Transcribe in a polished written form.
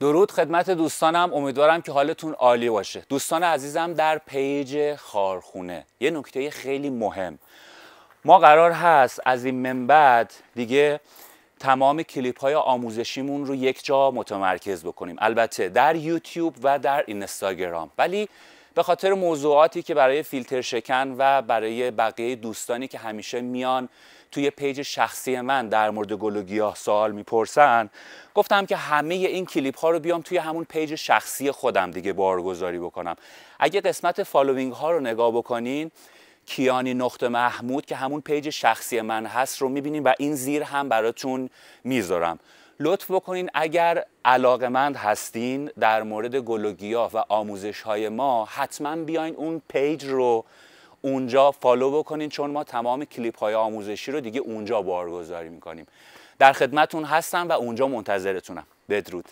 درود خدمت دوستانم، امیدوارم که حالتون عالی باشه. دوستان عزیزم، در پیج خارخونه یه نکته خیلی مهم، ما قرار هست از این من بعد دیگه تمام کلیپ های آموزشیمون رو یک جا متمرکز بکنیم، البته در یوتیوب و در اینستاگرام، ولی به خاطر موضوعاتی که برای فیلتر شکن و برای بقیه دوستانی که همیشه میان توی پیج شخصی من در مورد گل و گیاه سوال میپرسن، گفتم که همه این کلیپ ها رو بیام توی همون پیج شخصی خودم دیگه بارگذاری بکنم. اگه قسمت فالوینگ ها رو نگاه بکنین، کیانی نقطه محمود که همون پیج شخصی من هست رو میبینین و این زیر هم براتون میذارم. لطف بکنین اگر علاقه‌مند هستین در مورد گل و گیاه و آموزش های ما، حتما بیاین اون پیج رو اونجا فالو بکنین، چون ما تمام کلیپ های آموزشی رو دیگه اونجا بارگذاری میکنیم. در خدمتون هستم و اونجا منتظرتونم. بدرود.